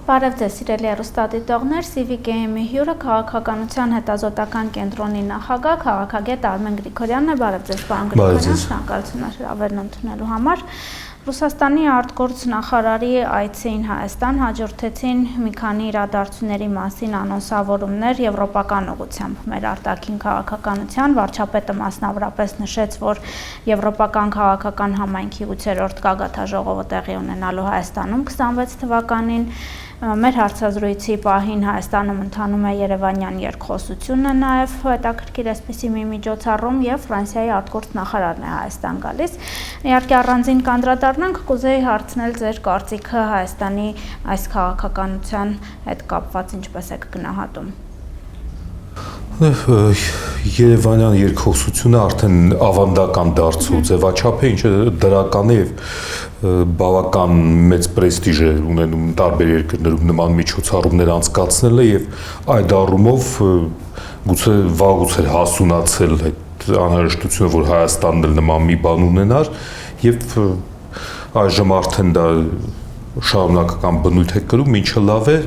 Բարև ձեզ սիրելի հեռուստադիտողներ, CVKM-ի հյուրը քաղաքականության հետազոտական կենտրոնի նախագահ քաղաքագետ Արմեն Գրիգորյանն է, բարև ձեզ պարոն Գրիգորյան, շնորհակալություն հրավերն ընդունելու համար։ Ռուսաստանի արտգործ նախարարի այցին Հայաստան հաջորդեցին մի քանի իրադարձությունների մասին անոնսավորումներ եվրոպական ուղղությամբ։ Մեր արտաքին քաղաքականության վարչապետը մասնավորապես նշեց, որ եվրոպական քաղաքական համայնքի 8-րդ գագաթնաժողովը տեղի ունենալու Հայաստանում 26 թվականին Մեր հարցազրույցի պահին Հայաստանում ընթանում է Երևանյան երկխոսությունը, նաև հետաքրքիր էսպիսի մի միջոցառում եւ Ֆրանսիայի արտգործ նախարարն է Հայաստան գալիս։ Իհարկե առանձին կանդրադառնանք, կուզեի հարցնել ձեր կարծիքը Հայաստանի այս քաղաքականության հետ կապված ինչպես եք գնահատում։ Երևանյան երկխոսությունը արդեն ավանդական դարձու ձևաչափ է, ինչը դրական է եւ բավական մեծ պրեստիժ է ունենում տարբեր երկրներում նման միջոցառումներ անցկացնելը եւ այդ առումով գուցե վաղուց էր հասունացել այդ անհրաժեշտությունը, որ Հայաստանն էլ նման մի բան ունենար եւ այժմ արդեն դա շարունակական բնույթ է կրում, ինչը լավ է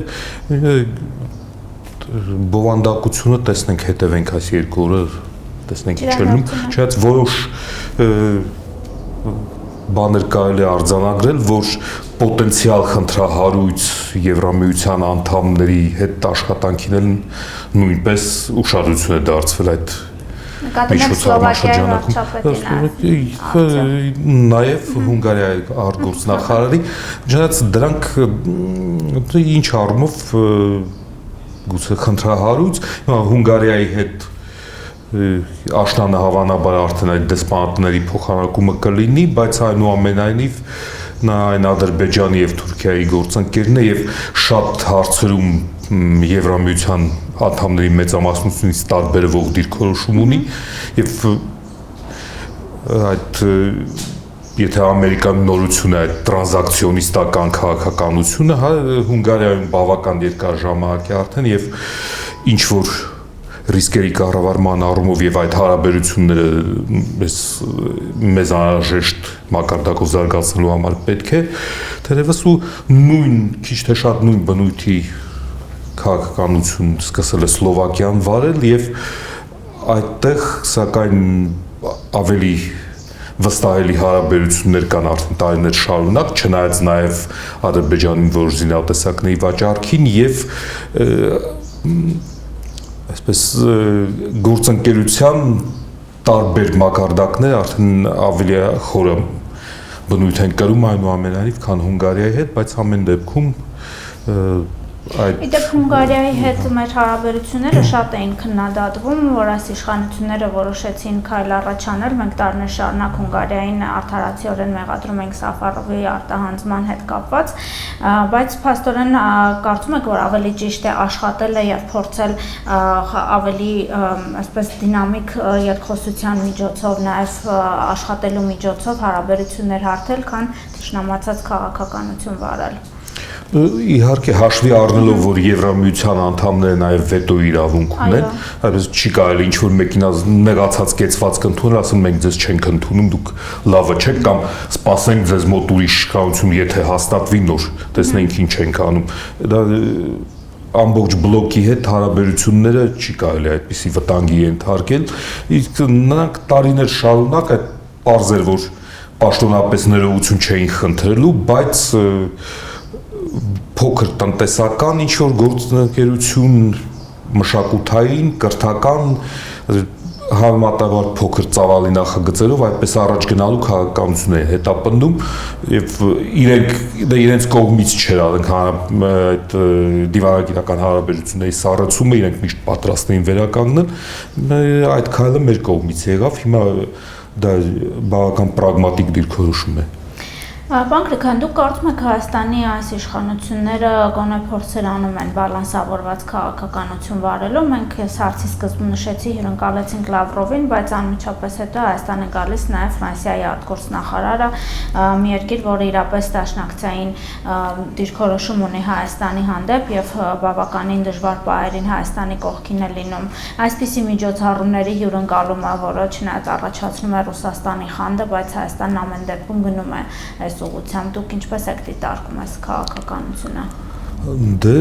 բովանդակությունը տեսնենք հետևենք այս երկու օրը տեսնենք ինչ ելնում չնայած որոշ բաներ կարելի է արձանագրել, որ պոտենցիալ խնդրահարույց Եվրամիության անդամների հետ աշխատանքին էլ նույնպես ուշադրություն է դարձվել այդ միջոցառման նաև Հունգարիայի արտգործ նախարարի, չնայած դրանք ինչ առումով գուցե խնդրահարույց, Հունգարիայի հետ աշնանը հավանաբար արդեն այդ դեսպանատների փոխանակումը կլինի, բայց այնուամենայնիվ նա այն Ադրբեջանի եւ Թուրքիայի գործընկերն է եւ շատ հարցերում Եվրամիության անդամների մեծամասնությունից տարբերվող դիրքորոշում ունի եւ այդ եթե Ամերիկան նորություն է այդ տրանզակցիոնիստական քաղաքականությունը, Հունգարիայում բավական երկար ժամանակ է արդեն եւ ինչ որ ռիսկերի կառավարման առումով եւ այդ հարաբերությունները մեզ անհրաժեշտ մակարդակով զարգացնելու համար պետք է թերևս ու նույն քիչ թե շատ նույն բնույթի քաղաքականություն սկսել է Սլովակիան վարել եւ այդտեղ սակայն ավելի վստահելի հարաբերություններ կան արդեն տարիներ շարունակ, չնայած նաև Ադրբեջանի որոշ զինատեսակների վաճառքին եւ այսպես գործընկերության տարբեր մակարդակներ արդեն ավելի խորը բնույթ են կրում այնուամենայնիվ, քան Հունգարիայի հետ, բայց ամեն դեպքում Իդեպ Հունգարիայի հետ մեր հարաբերությունները շատ էին քննադատվում, որ այս իշխանությունները որոշեցին քայլ առաջ անել, մենք տարիներ շարունակ Հունգարիային արդարացիորեն մեղադրում ենք Սաֆարովի արտահանձնման հետ կապված, բայց փաստորեն կարծում եք, որ ավելի ճիշտ է աշխատել է եւ փորձել ավելի այսպես դինամիկ երկխոսության միջոցով, նաեւ աշխատելու միջոցով հարաբերություններ հարթել, քան թշնամացած քաղաքականություն վարել։ Իհարկե հաշվի առնելով, որ Եվրամիության անդամները նաև վետո իրավունք ունեն, այսպես չի կարելի ինչ-որ մեկին նեղացած կեցված կընդունել, ասեն մենք ձեզ չենք ընդունում, դուք լավը չեք կամ սպասենք ձեզ մոտ ուրիշ իշխանություն, եթե հաստատվի նոր, տեսնենք ինչ ենք անում։ Դա ամբողջ բլոկի հետ հարաբերությունները չի կարելի այդպիսի վտանգի ենթարկել, իսկ նրանք տարիներ շարունակ այդ պարզ էր, որ պաշտոնապես ներողություն չէին խնդրելու, բայց փոքր տնտեսական ինչ-որ գործընկերություն, մշակութային, կրթական, համեմատաբար փոքր ծավալի նախագծերով այդպես առաջ գնալու քաղաքականություն է հետապնդում եւ իրենց կողմից չէր այդ դիվանագիտական հարաբերությունների սառեցումը իրենք միշտ պատրաստ էին վերականգնել, այդ քայլը մեր կողմից եղավ, հիմա դա բավական պրագմատիկ դիրքորոշում է։ Պարոն Գրիգորյան, դուք կարծում եք Հայաստանի այս իշխանությունները գոնե փորձեր անում են բալանսավորված քաղաքականություն վարելու, մենք հարցի սկզբում նշեցի հյուրընկալեցինք Լավրովին, բայց անմիջապես հետո Հայաստան է գալիս նաև Ֆրանսիայի արտգործ նախարարը, մի երկիր, որը իրապես դաշնակցային դիրքորոշում ունի Հայաստանի հանդեպ եւ բավականին դժվար պահերին Հայաստանի կողքին է լինում։ Այսպիսի միջոցառումների հյուրընկալումը, որը չնայած առաջացնում է Ռուսաստանի խանդը, բայց Հայաստանն ամեն դեպքում գնում է այս ուղղությամբ, դուք ինչպես եք դիտարկում այս քաղաքականությունը։ Դե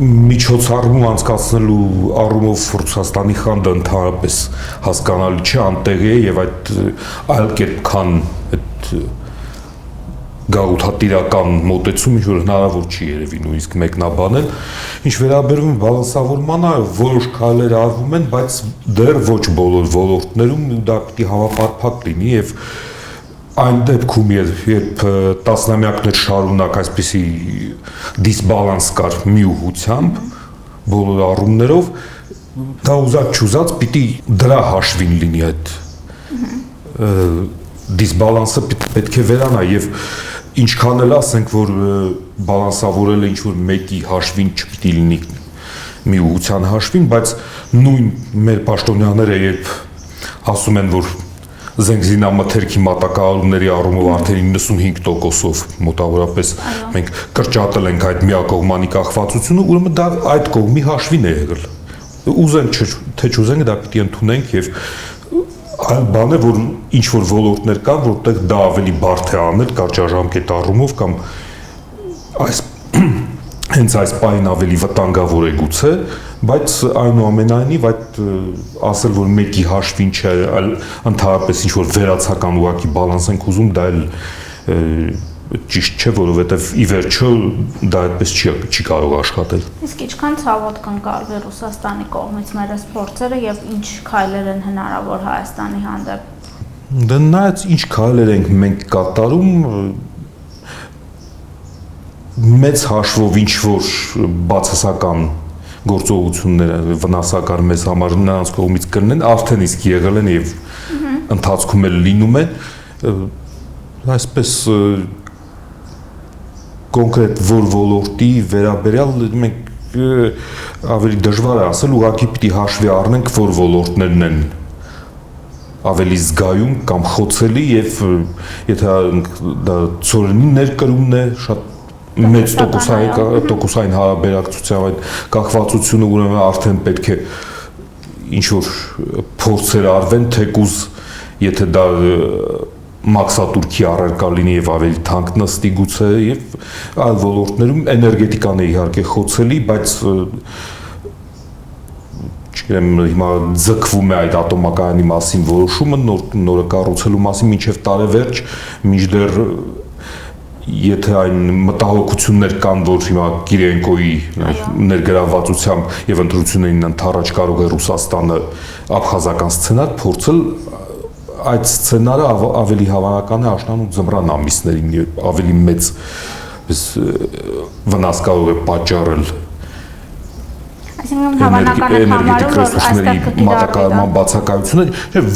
միջոցառում անցկացնելու առումով Ռուսաստանի խանդը ընդհանրապես հասկանալի չէ, անտեղի է եւ այդ այլ կերպ քան այդ գաղութատիրական մոտեցում ինչ որ հնարավոր չի երևի նույնիսկ մեկնաբանել։ Ինչ վերաբերում բալանսավորմանը, որոշ քայլեր արվում են, բայց դեռ ոչ բոլոր ոլորտներում դա պիտի հավապարփակ լինի եւ այն դեպքում երբ տասնամյակներ շարունակ այսպիսի դիսբալանս կար մի ուղղությամբ բոլոր առումներով, դա ուզած պիտի դրա հաշվին լինի այդ դիսբալանսը պետք է վերանա եւ ինչքան էլ ասենք որ բալանսավորելը ինչ որ մեկի հաշվին չպիտի լինի մի ուղղության հաշվին, բայց նույն մեր պաշտոնյաները երբ ասում են որ զենգզինամթերքի մատակարարումների առումով արդեն 95%-ով մոտավորապես մենք կրճատել ենք այդ միակողմանի կախվածությունը, ուրեմն դա այդ կողմի հաշվին է եղել։ Ուզենք թե չուզենք դա պիտի ընդունենք եւ այլ բան է որ ինչ որ ոլորտներ կան, որտեղ դա ավելի բարդ է անել կարճաժամկետ առումով կամ այս հենց այս պահին ավելի վտանգավոր է գուցե, բայց այնուամենայնիվ այդ ասել որ մեկի հաշվին չէ, այլ ընդհանրապես ինչ որ վերացական ուղղակի բալանս ենք ուզում, դա էլ ճիշտ չէ, որովհետև ի վերջո դա այդպես չի կարող աշխատել։ Իսկ ինչքան ցավոտ կընկալվի Ռուսաստանի կողմից մեր այս փորձերը եւ ինչ քայլեր են հնարավոր Հայաստանի հանդեպ։ Դա նայած ինչ քայլեր ենք մենք կատարում, մեծ հաշվով ինչ որ բացասական գործողությունները վնասակար մեզ համար նրանց կողմից կլինեն, արդեն իսկ եղել են եւ ընթացքում էլ լինում են, այսպես կոնկրետ որ ոլորտի վերաբերյալ մենք ավելի դժվար է ասել, ուղղակի պիտի հաշվի առնենք որ ոլորտներն են ավելի զգայուն կամ խոցելի եւ եթե դա ծորենի ներկրումն է շատ մեծ տոկոսային հարաբերակցությամբ այդ կախվածությունը ուրեմն արդեն պետք է ինչ որ փորձեր արվեն թեկուզ եթե դա մաքսատուրքի առարկա լինի եւ ավելի թանկ նստի գուցե եւ այլ ոլորտներում էներգետիկան է իհարկե խոցելի, բայց չգիտեմ հիմա ձգվում է այդ ատոմակայանի մասին որոշումը նորը կառուցելու մասին մինչեւ տարեվերջ մինչդեռ եթե այն մտահոգություններ կան, որ հիմա Կիրենկոյի ներգրավվածությամբ եւ ընտրություններին ընթառաջ կարող է Ռուսաստանը աբխազական սցենար փորձել, այդ սցենարը ավելի հավանական է աշնան ու ձմռան ամիսներին ավելի մեծ վնաս կարող է պատճառել Այսինքն հավանական է համարում, որ այստեղ մատակարարման բացակայությունը,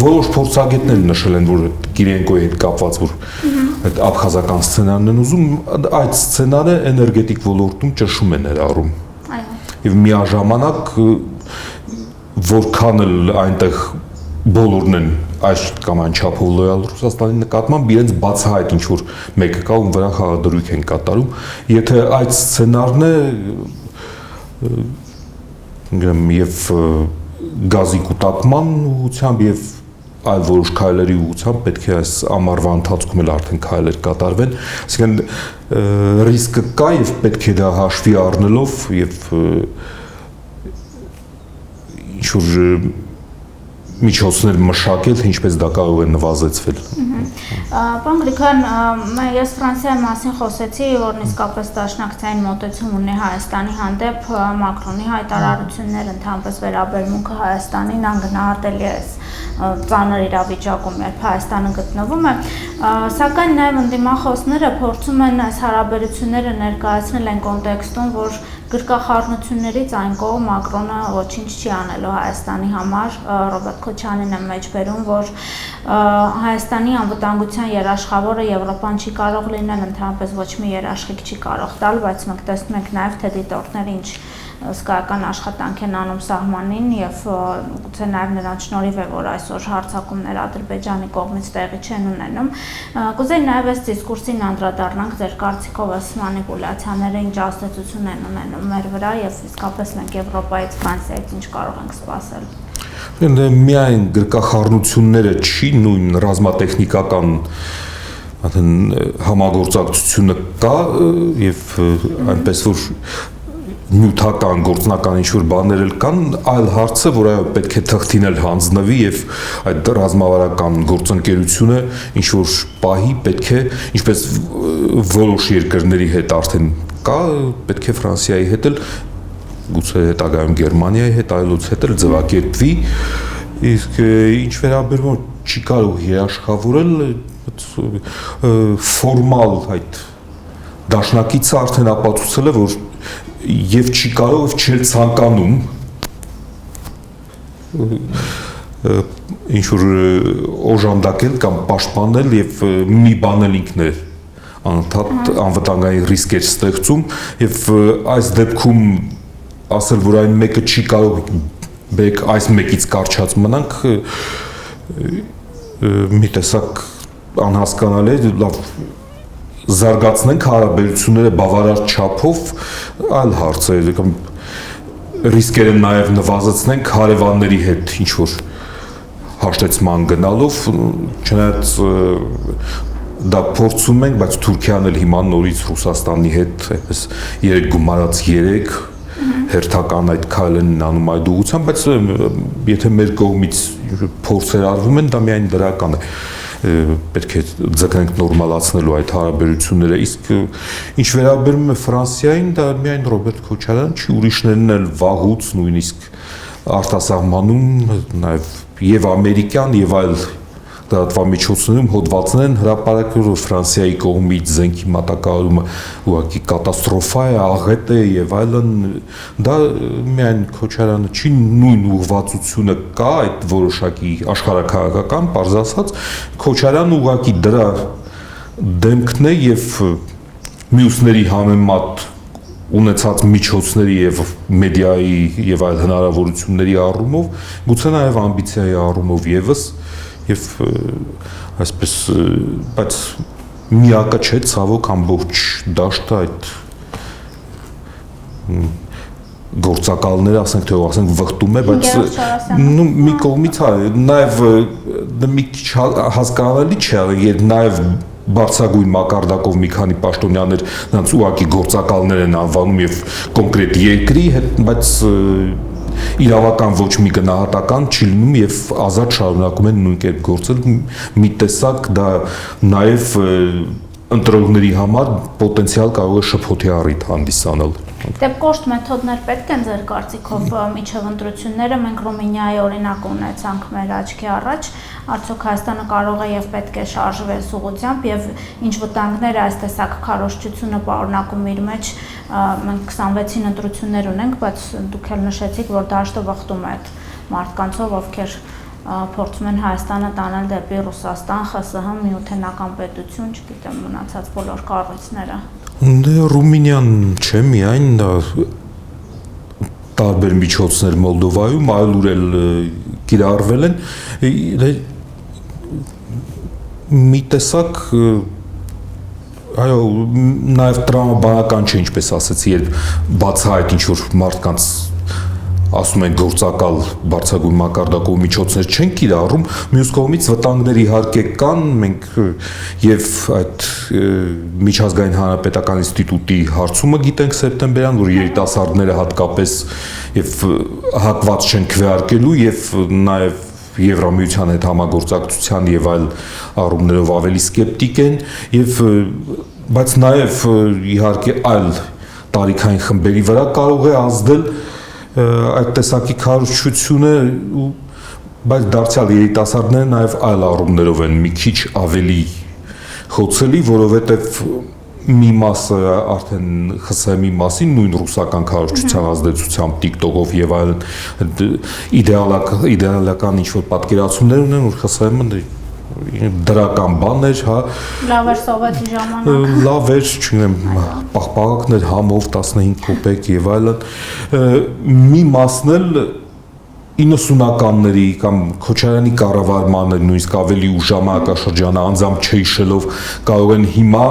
որոշ փորձագետներ նշել են, որ Կիրենկոյի հետ կապված, որ այդ աբխազական սցենարն են ուզում, այդ սցենարը էներգետիկ ոլորտում ճնշում է ներառում։ Եվ միաժամանակ որքան էլ այնտեղ բոլորն են այս կամ այն չափով լոյալ Ռուսաստանի նկատմամբ իրենց բացահայտ ինչ որ մեկը կա ում վրա խաղադրույք են կատարում, եթե այդ սցենարն է եւ գազի կուտակման ուղղությամբ եւ այլ որոշ քայլերի ուղղությամբ պետք է այս ամառվա ընթացքում էլ արդեն քայլեր կատարվեն, այսինքն ռիսկը կա եւ պետք է դա հաշվի առնելով եւ ինչ որ միջոցներ մշակել, ինչպես դա կարող է նվազեցվել։ Պարոն Գրիգորյան, ես Ֆրանսիայի մասին խոսեցի, որն իսկապես դաշնակցային մոտեցում ունի Հայաստանի հանդեպ, Մակրոնի հայտարարությունները, ընդհանրապես վերաբերմունքը Հայաստանին անգնահատելի է ծանր իրավիճակում, երբ Հայաստանը գտնվում է, սակայն նաև ընդդիմախոսները փորձում են այս հարաբերությունները ներկայացնել այն կոնտեքստում, որ գրկախառնություններից այն կողմ Մակրոնը ոչինչ չի անելու Հայաստանի համար, Ռոբերտ Քոչանին է մեջբերում, որ Հայաստանի անվտանգության երաշխավորը Եվրոպան չի կարող լինել, ընդհանրապես ոչ մի երաշխիք չի կարող տալ, բայց մենք տեսնում ենք նաև թե դիտորդները ինչ հսկայական աշխատանք են անում սահմանին եւ գուցե նաև նրանց շնորհիվ է, որ այսօր հարձակումներ Ադրբեջանի կողմից տեղի չեն ունենում։ Կուզեի նաև այս դիսկուրսին անդրադառնանք, ձեր կարծիքով այս մանիպուլյացիաները ինչ ազդեցություն են ունենում մեր վրա եւ իսկապես մենք Եվրոպայից, Ֆրանսիայից ինչ կարող ենք սպասել։ Միայն գրկախառնությունները չի նույն ռազմատեխնիկական արդեն համագործակցությունը կա եւ այնպես որ նյութական գործնական ինչ-որ բաներ էլ կան, այլ հարցը, որ այո պետք է թղթին էլ հանձնվի եւ այդ ռազմավարական գործընկերությունը ինչ-որ պահի պետք է, ինչպես որոշ երկրների հետ արդեն կա, պետք է Ֆրանսիայի հետ էլ, գուցե հետագայում Գերմանիայի հետ, այլոց հետ էլ ձևակերպվի, իսկ ինչ վերաբերում չի կարող երաշխավորել ֆորմալ այդ դաշնակիցը արդեն ապացուցել է, որ եւ չի կարող եւ չի ցանկանում ինչ որ օժանդակել կամ պաշտպանել եւ մի բան էլ ինքն է անդադ անվտանգային ռիսկեր ստեղծում եւ այս դեպքում ասել որ այն մեկը չի կարող բեք այս մեկից կարճած մնանք մի տեսակ անհասկանալի է լավ զարգացնենք հարաբերությունները բավարար չափով այլ հարց է կամ ռիսկերը նաև նվազեցնենք հարևանների հետ ինչ որ հաշտեցման գնալով չնայած դա փորձում ենք բայց Թուրքիան էլ հիմա նորից Ռուսաստանի հետ այպես 3 գումարած 3 հերթական այդ քայլն անում այդ ուղղությամբ բայց եթե մեր կողմից փորձեր արվում են դա միայն դրական է պետք է ձգենք նորմալացնելու այդ հարաբերությունները իսկ ինչ վերաբերում է Ֆրանսիային դա միայն Ռոբերտ Քոչարյանն չի ուրիշներն էլ վաղուց նույնիսկ արտասահմանում նաև եւ ամերիկյան եւ այլ լրատվամիջոցներում հոդվածներ են հրապարակել որ Ֆրանսիայի կողմից զենքի մատակարարումը ուղղակի կատաստրոֆա է, աղետ է եւ այլն դա միայն Քոչարյանը չի նույն ուղղվածությունը կա այդ որոշակի աշխարհակահաղական բարձ ասած Քոչարյանը ուղղակի դրա դեմքն է եւ մյուսների համեմատ ունեցած միջոցների եւ մեդիայի եւ այլ հնարավորությունների առումով գուցե նաեւ ամբիցիայի առումով եւս եւ այսպես բայց միակը չէ ցավոք ամբողջ դաշտը այդ գործակալները ասենք թե ասենք վխտում է բայց նու մի կողմից է նաեւ մի քիչ հասկանալի չէ երբ նաեւ բարձրագույն մակարդակով մի քանի պաշտոնյաներ նրանց ուղակի գործակալներ են անվանում եւ կոնկրետ երկրի հետ բայց իրավական ոչ մի գնահատական չի լինում եւ ազատ շարունակում են նույն կերպ գործել մի տեսակ դա նաեւ ընտրողների համար պոտենցիալ կարող է շփոթի առիթ հանդիսանալ Դե կոշտ մեթոդներ պետք են ձեր կարծիքով միջև ընտրությունները մենք Ռումինիայի օրինակ ունեցանք մեր աչքի առաջ արդյոք Հայաստանը կարող է եւ պետք է շարժվել սուղությամբ եւ ինչ վտանգներ այս տեսակ քարոզչությունը պարունակում իր մեջ մենք 26-ին ընտրություններ ունենք բայց դուք էլ նշեցիք որ դաշտը վխտում է այդ մարդկանցով ովքեր փորձում են Հայաստանը տանել դեպի Ռուսաստան, ԽՍՀՄ, միութենական պետություն, չգիտեմ, մնացած բոլոր կառույցները։ Դե Ռումինիան չէ միայն տարբեր միջոցներ Մոլդովայում, այլուր էլ կիրառվել են, մի տեսակ այո, նաև տրամաբանական չէ, ինչպես ասացի, երբ բացահայտ ինչ-որ մարդկանց ասում են գործակալ բարձրագույն մակարդակով միջոցներ չեն կիրառում, մյուս կողմից վտանգներ իհարկե կան, մենք եւ այդ միջազգային հանրապետական ինստիտուտի հարցումը գիտենք սեպտեմբերյան, որ երիտասարդները հատկապես եւ հակված չեն քվեարկելու եւ նաեւ Եվրամիության հետ համագործակցության եւ այլ առումներով ավելի սկեպտիկ են եւ բայց նաեւ իհարկե այլ տարիքային խմբերի վրա կարող է ազդել այդ տեսակի քարոզչությունը բայց դարձյալ երիտասարդները նաեւ այլ առումներով են մի քիչ ավելի խոցելի, որովհետեւ մի մասը արդեն ԽՍՀՄ-ի մասին նույն ռուսական քարոզչության ազդեցությամբ TikTok-ով եւ այլն իդեալական ինչ-որ պատկերացումներ ունեն, որ ԽՍՀՄ-ը դրական բան էր, հա լավ էր սովետի ժամանակ լավ էր, չգիտեմ, պաղպաղակներ համով 15 կոպեկ եւ այլն մի մասն էլ 90-ականների կամ Քոչարյանի կառավարմանը նույնիսկ ավելի ուշ ժամանակաշրջանը անձամբ չհիշելով կարող են հիմա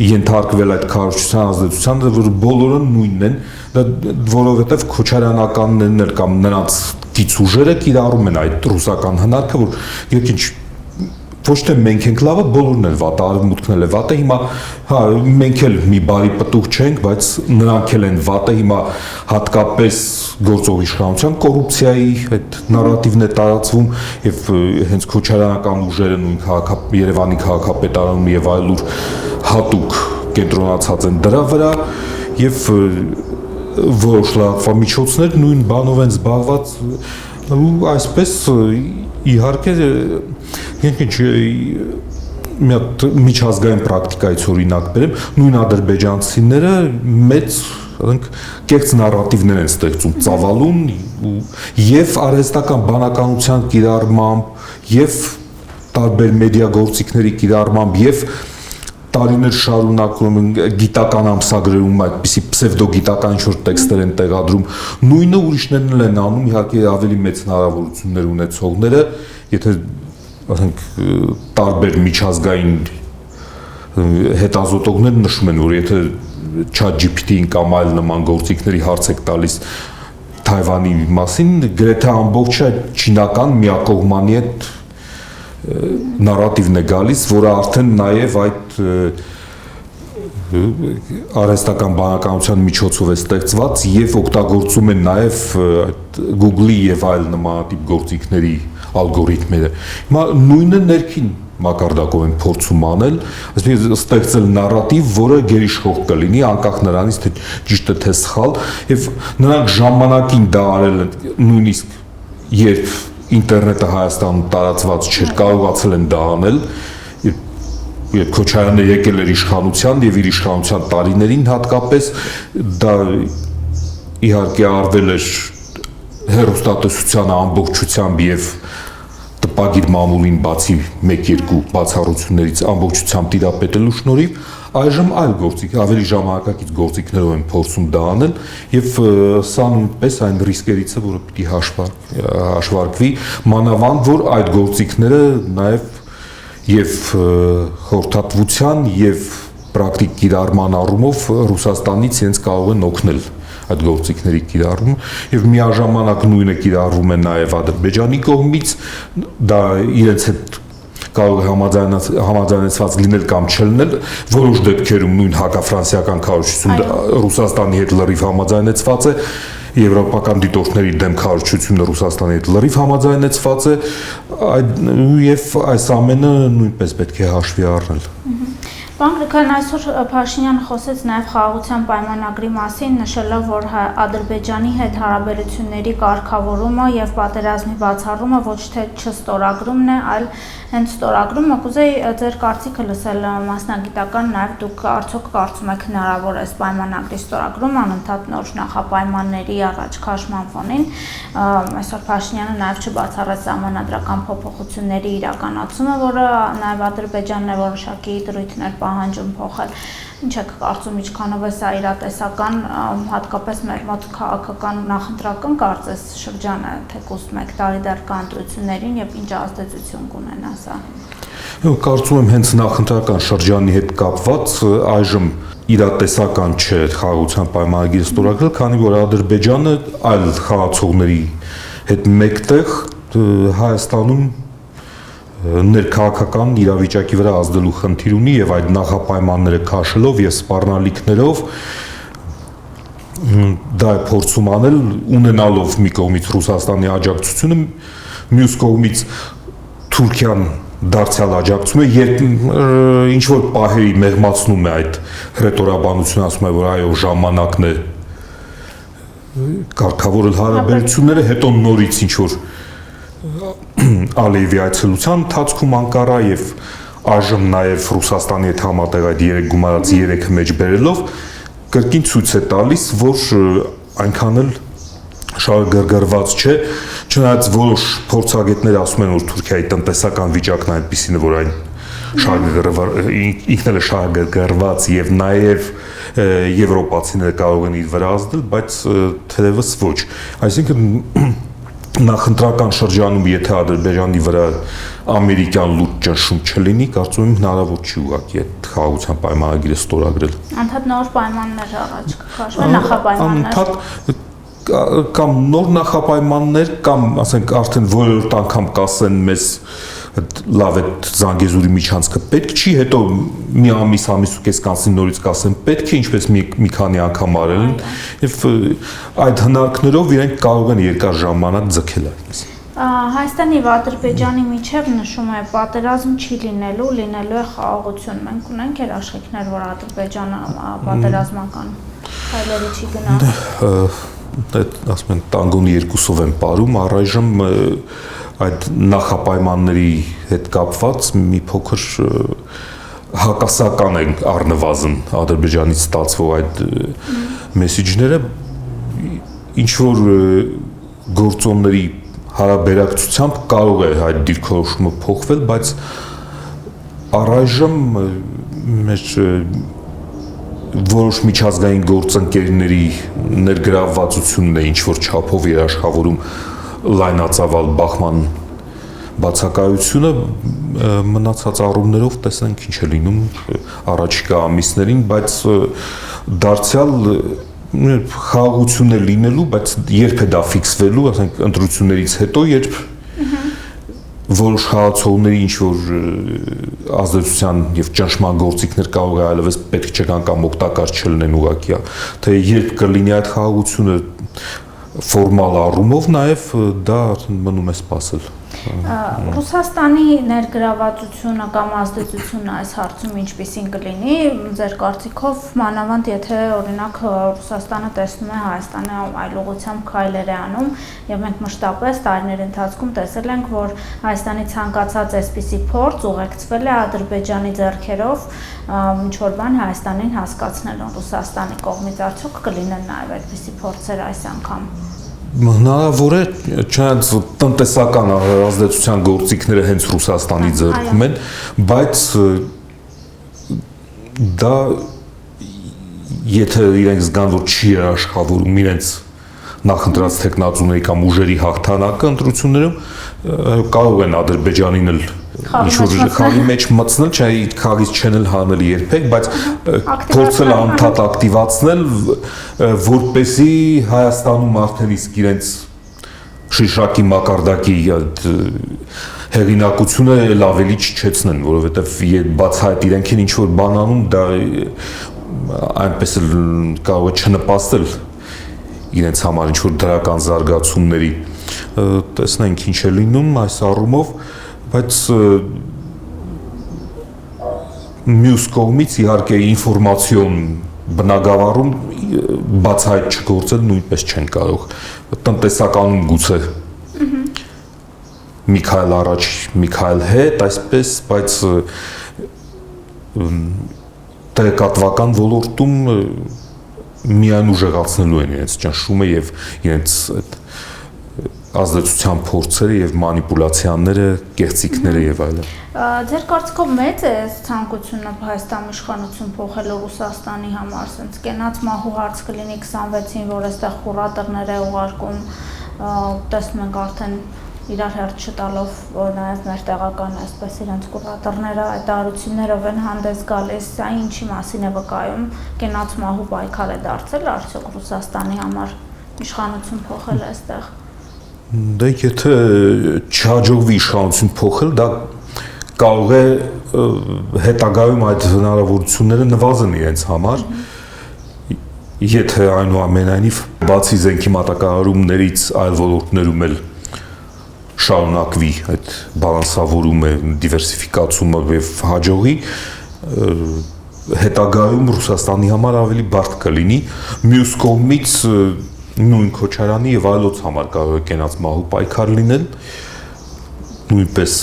ենթարկվել այդ քարոզչության ազդեցությանը, որ բոլորը նույնն են, որովհետև Քոչարյանականներն էլ կամ նրանց գիծ ուժերը կիրառում են այդ ռուսական հնարքը, որ գիտեք ինչ ոչ թե մենք ենք լավը, բոլորն են վատը, արևմուտքն էլ է վատը, հիմա հա մենք էլ մի բարի պտուղ չենք, բայց նրանք էլ են վատը, հիմա հատկապես գործող իշխանության կոռուպցիայի այդ նարատիվն է տարածվում եւ հենց քոչարանական ուժերը նույն Երևանի քաղաքապետարանում եւ այլուր հատուկ կենտրոնացած են դրա վրա եւ որոշ լրատվամիջոցներ նույն բանով են զբաղված ու այսպես իհարկե ինչ մի հատ միջազգային պրակտիկայից օրինակ բերեմ նույն ադրբեջանցիները մեծ ասենք կեղծ նարատիվներ են ստեղծում ծավալուն եւ արհեստական բանականության կիրառմամբ եւ տարբեր մեդիա գործիքների կիրառմամբ եւ տարիներ շարունակում գիտական ամսագրերում այդպիսի պսևդոգիտական ինչ-որ տեքստեր են տեղադրում նույնը ուրիշներն են անում իհարկե ավելի մեծ հնարավորություններ ունեցողները եթե ասենք տարբեր միջազգային հետազոտողներ նշում են որ եթե ChatGPT-ին կամ այլ նման գործիքների հարց եք տալիս Թայվանի մասին գրեթե ամբողջը չինական միակողմանի այդ նարատիվն է գալիս, որը արդեն նաև այդ արհեստական բանականության միջոցով է ստեղծված եւ օգտագործում են նաև Google-ի եւ այլ նմանատիպ գործիքների ալգորիթմերը։ Հիմա նույնը ներքին մակարդակով են փորձում անել, այսինքն ստեղծել նարատիվ, որը գերիշխող կլինի, անկախ նրանից թե ճիշտ է թե սխալ, եւ նրանք ժամանակին դա արել են նույնիսկ երբ ինտերնետը Հայաստանում տարածված չէր, կարողացել են դա անել, երբ Քոչարյանը եկել էր իշխանության եւ իր իշխանության տարիներին հատկապես դա իհարկե արվել էր հեռուստատեսության ամբողջությամբ եւ տպագիր մամուլին բացի 1-2 բացառություններից ամբողջությամբ տիրապետելու շնորհիվ այժմ այլ գործիք, ավելի ժամանակակից գործիքներով են փորձում դա անել եւ սա նույնպես այն ռիսկերից է, որը պիտի հաշվարկվի, մանավանդ որ այդ գործիքները նաեւ եւ խորհրդատվության եւ պրակտիկ կիրառման առումով Ռուսաստանից իրենց կարող են օգնել այդ գործիքների կիրառումը եւ միաժամանակ նույնը կիրառվում է նաեւ Ադրբեջանի կողմից դա իրենց հետ կարող է համաձայնեցված լինել կամ չլինել որոշ դեպքերում նույն հակաֆրանսիական քարոզչությունը Ռուսաստանի հետ լրիվ համաձայնեցված է եվրոպական դիտորդների դեմ քարոզչությունը Ռուսաստանի հետ լրիվ համաձայնեցված է եւ այս ամենը նույնպես պետք է հաշվի առնել Պարոն Գրիգորյան, այսօր Փաշինյանը խոսեց նաև խաղաղության պայմանագրի մասին, նշելով, որ Ադրբեջանի հետ հարաբերությունների կարգավորումը եւ պատերազմի բացառումը ոչ թե չստորագրումն է, այլ հենց ստորագրումը։ Կուզեի ձեր կարծիքը լսել մասնագիտական, նաև դուք արդյոք կարծում եք հնարավոր է պայմանագրի ստորագրումը անընդհատ նոր նախապայմանների առաջ քաշման ֆոնին։ Այսօր Փաշինյանը նաև չբացառեց սահմանադրական փոփոխությունների իրականացումը, որը նաև Ադրբեջանն է որոշակի դրույթներ պահանջում փոխել։ Ինչ եք կարծում, ինչքանով է սա իրատեսական, հատկապես մեր մոտ քաղաքական նախընտրական կարծես շրջանը, թեկուզ 1 տարի դեռ կա ընտրություններին եւ ինչ ազդեցություն կունենա սա։ Կարծում եմ հենց նախընտրական շրջանի հետ կապված այժմ իրատեսական չէ խաղաղության պայմանագիրը ստորագրել, քանի որ Ադրբեջանը այլ խաղացողների հետ մեկտեղ Հայաստանում ներքաղաքական իրավիճակի վրա ազդելու խնդիր ունի եւ այդ նախապայմանները քաշելով եւ սպառնալիքներով դա է փորձում անել ունենալով մի կողմից Ռուսաստանի աջակցությունը մյուս կողմից Թուրքիան դարձյալ աջակցում է երբ ինչ որ պահերի մեղմացնում է այդ հռետորաբանությունը ասում է որ այո ժամանակն է կարգավորել հարաբերությունները հետո նորից ինչ որ Ալիևի այցելության ընթացքում Անկարա եւ այժմ նաեւ Ռուսաստանի հետ համատեղ այդ 3 գումարած 3-ը մեջ բերելով կրկին ցույց է տալիս, որ այնքան էլ շահագրգռված չէ, չնայած որոշ փորձագետներ ասում են, որ Թուրքիայի տնտեսական վիճակն այնպիսին է, որ այն ինքն էլ է շահագրգռված եւ նաեւ եվրոպացիները կարող են իր վրա ազդել, բայց թերևս ոչ։ Այսինքն նախընտրական շրջանում եթե Ադրբեջանի վրա ամերիկյան լուրջ ճնշում չլինի, կարծում եմ հնարավոր չի ուղղակի այդ խաղաղության պայմանագիրը ստորագրել։ Անընդհատ նոր պայմաններ առաջ կքաշվեն, նախապայմաններ։ Կամ նոր նախապայմաններ կամ ասենք արդեն որորդ անգամ կասեն մեզ լավ է Զանգեզուրի միջանցքը պետք չի, հետո մի ամիս ու կես կանցնի նորից կասեն պետք է, ինչպես մի քանի անգամ արել են, եւ այդ հնարքներով իրենք կարող են երկար ժամանակ ձգել այդպես։ Հայաստանի եւ Ադրբեջանի միջև նշում է պատերազմ չի լինելու է խաղաղություն։ Մենք ունենք երաշխիքներ, որ Ադրբեջանը պատերազմական քայլերի չի գնա։ Այդ ասում են տանգոն երկուսով են ապարում, առայժմ այդ նախապայմանների հետ կապված մի փոքր հակասական են առնվազն Ադրբեջանից ստացվող այդ մեսեջները, ինչ որ գործոնների հարաբերակցությամբ կարող է այդ դիրքորոշումը փոխվել, բայց առայժմ մեր որոշ միջազգային գործընկերների ներգրավվածությունն է ինչ որ չափով երաշխավորում լայնածավալ բախման բացակայությունը, մնացած առումներով տեսնենք ինչ է լինում առաջիկա ամիսներին, բայց դարձյալ խաղաղություն է լինելու, բայց երբ է դա ֆիքսվելու, ասենք ընտրություններից հետո, երբ որոշ խաղացողների ինչ որ ազդեցության եւ ճնշման գործիքներ կարող է այլևս պետք չկան կամ օգտակար չլինեն ուղղակի, թե երբ կլինի այդ խաղաղությունը ֆորմալ առումով, նաեւ դա մնում է սպասել։ Ռուսաստանի ներգրավվածությունը կամ ազդեցությունը այս հարցում ինչպիսին կլինի, ձեր կարծիքով, մանավանդ եթե օրինակ Ռուսաստանը տեսնում է Հայաստանը այլ ուղղությամբ քայլեր է անում, եւ մենք մշտապես տարիների ընթացքում տեսել ենք, որ Հայաստանի ցանկացած այսպիսի փորձ ուղեկցվել է Ադրբեջանի ձեռքերով, ինչ որ բան Հայաստանին հասկացնելուն Ռուսաստանի կողմից, արդյոք կլինեն նաեւ այդպիսի փորձեր այս անգամ։ Հնարավոր է, չնայած տնտեսական ազդեցության գործիքները հենց Ռուսաստանի ձեռքում են, բայց դա եթե իրենք զգան, որ չի երաշխավորում իրենց նախընտրած տեխնացուների կամ ուժերի հաղթանակը ընտրություններում, կարող են Ադրբեջանին էլ ինչ-որ խաղի մեջ մտցնել, չէ, խաղից չեն էլ հանել երբեք, բայց փորձել անդադ ակտիվացնել, որպեսզի Հայաստանում արդեն իսկ իրենց շիշակի մակարդակի հեղինակությունը էլ ավելի չչեցնեն, որովհետև բացահայտ իրենք են ինչ-որ բան անում, դա այնպես էլ կարող է չնպաստել իրենց համար ինչ-որ դրական զարգացումների, տեսնենք ինչ է լինում այս առումով, բայց մյուս կողմից իհարկե ինֆորմացիոն բնագավառում բացահայտ չգործել նույնպես չեն կարող, տնտեսականում գուցե մի քայլ առաջ, մի քայլ հետ, այսպես, բայց տեղեկատվական ոլորտում միայն ուժեղացնելու են իրենց ճնշումը եւ իրենց ազդեցության փորձերը եւ մանիպուլյացիաները, կեղծիքները եւ այլն։ Ձեր կարծիքով մեծ է ցանկությունը Հայաստանի իշխանություն փոխելու Ռուսաստանի համար, ասենց կենաց մահու հարց կլինի 26-ին, որ այստեղ խորատերներ է ուղարկում, տեսնում ենք արդեն իրար հերթ չտալով նաև մեր տեղական այսպես իրենց կուրատորները այդ արություններով են հանդես գալիս, սա ինչի մասին է վկայում, կենաց մահու պայքար է դարձել արդյոք Ռուսաստանի համար իշխանություն փոխել այստեղ։ Դե եթե չհաջողվի իշխանություն փոխել, դա կարող է հետագայում այդ հնարավորությունները նվազեն իրենց համար, եթե այնուամենայնիվ բացի զենքի մատակարարումներից այլ ոլորտներում էլ շարունակվի այդ բալանսավորումը, դիվերսիֆիկացումը եւ հաջողի, հետագայում Ռուսաստանի համար ավելի բարդ կլինի, մյուս կողմից նույն Քոչարյանի եւ այլոց համար կարող է կենաց մահու պայքար լինել, նույնպես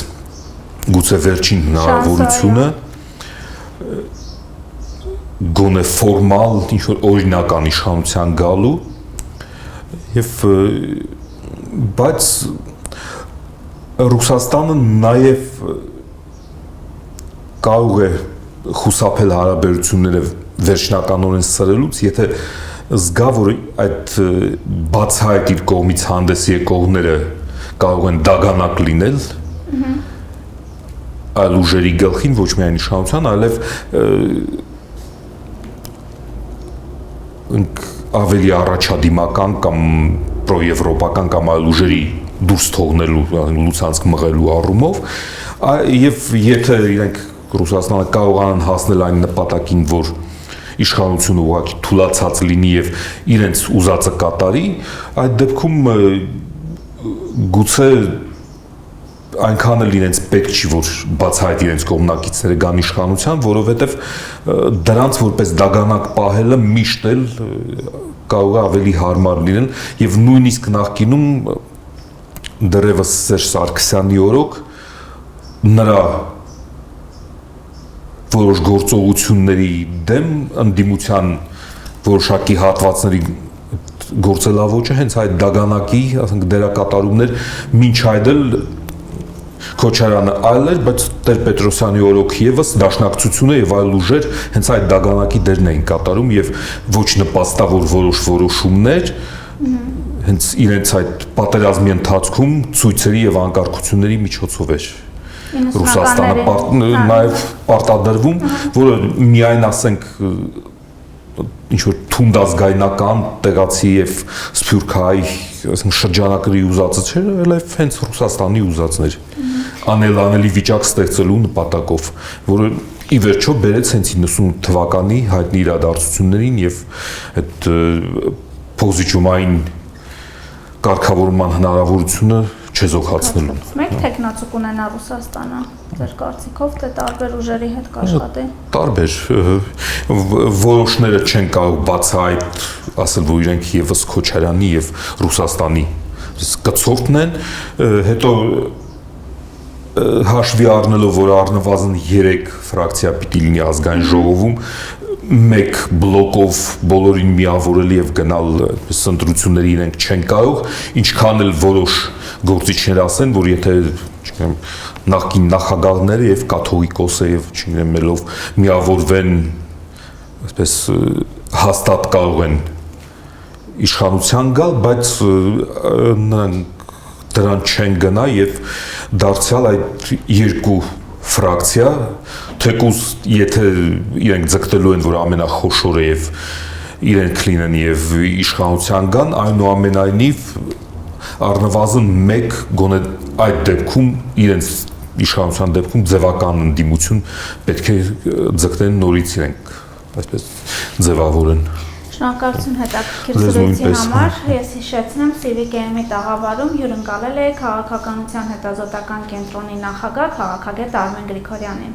գուցե վերջին հնարավորությունը գոնե ֆորմալ ինչ-որ օրինական իշխանության գալու եւ բայց Ռուսաստանը նաև կարող է խուսափել հարաբերությունները վերջնականորեն սրելուց, եթե զգա, որ այդ բացահայտ իր կողմից հանդես եկողները կարող են դագանակ լինել այլ ուժերի գլխին, ոչ միայն իշխանության, այլև ավելի առաջադիմական կամ պրոեվրոպական կամ այլ ուժերի դուրս թողնելու, լուսանցք մղելու առումով, Եվ եթե իրենք Ռուսաստանը կարողանան հասնել այն նպատակին, որ իշխանությունը ուղղակի թուլացած լինի եւ իրենց ուզածը կատարի, այդ դեպքում գուցե այնքան էլ իրենց պետք չի, որ բացահայտ իրենց կողմնակիցները գան իշխանության, որովհետեւ դրանց որպես դագանակ պահելը միշտ էլ կարող է ավելի հարմար լինել եւ նույնիսկ նախկինում դեռևս Սերժ Սարգսյանի օրոք նրա որոշ գործողությունների դեմ ընդդիմության որոշակի հատվածների գործելավոճը հենց այդ դագանակի, ասենք դերակատարումներ մինչ այդ էլ Քոչարյանը այլ էր, բայց Տեր-Պետրոսյանի օրոք եւս դաշնակցությունը եւ այլ ուժեր հենց այդ դագանակի դերն էին կատարում եւ ոչ նպաստավոր որոշ որոշումներ հենց իրենց այդ պատերազմի ընթացքում ցույցերի եւ անկարգությունների միջոցով էր Ռուսաստանը նաեւ պարտադրվում, որը միայն ասենք ինչ որ թունդազգայնական տեղացի եւ սփյուռքահայ, ասենք շրջանակների ուզածը չէր, այլև հենց Ռուսաստանի ուզածն էր անելանելի վիճակ ստեղծելու նպատակով, որը ի վերջո բերեց հենց 90 թվականի հայտնի իրադարձություններին եւ այդ փոխզիջումային կարգավորման հնարավորությունը չեզոքացնելուն։ Մեկ տեխնացու կունենա Ռուսաստանը, ձեր կարծիքով, թե տարբեր ուժերի հետ կաշխատի։ Տարբեր որոշները չեն կարող բացահայտ ասել, որ իրենք եւս Քոչարյանի եւ Ռուսաստանի կցորդն են, հետո հաշվի առնելով, որ առնվազն 3 ֆրակցիա պիտի լինի ազգային ժողովում, մեկ բլոկով բոլորին միավորել եւ գնալ այդպես ընտրությունների իրենք չեն կարող, ինչքան էլ որոշ գործիչներ ասեն, որ եթե չգիտեմ նախկին նախագահները եւ կաթողիկոսը եւ չգիտեմ մելով միավորվեն, այսպես հաստատ կարող են իշխանության գալ, բայց նրանք դրան չեն գնա եւ դարձյալ այդ երկու ֆրակցիա թեկուզ եթե իրենք ձգտելու են որ ամենախոշորը եւ իրենք լինեն եւ իշխանության գան այնուամենայնիվ առնվազն մեկ գոնե այդ դեպքում իրենց իշխանության դեպքում ձևական ընդդիմություն պետք է ձգտեն նորից իրենք այսպես ձևավորեն Շնորհակալություն հետաքրքիր զրույցի համար։ Ես հիշեցնեմ CVKM-ի տաղավարում հյուրընկալել է քաղաքականության հետազոտական կենտրոնի նախագահ քաղաքագետ Արմեն Գրիգորյանին։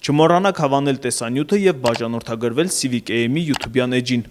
Չմոռանաք հավանել տեսանյութը եւ բաժանորդագրվել CVKM-ի YouTube-յան էջին։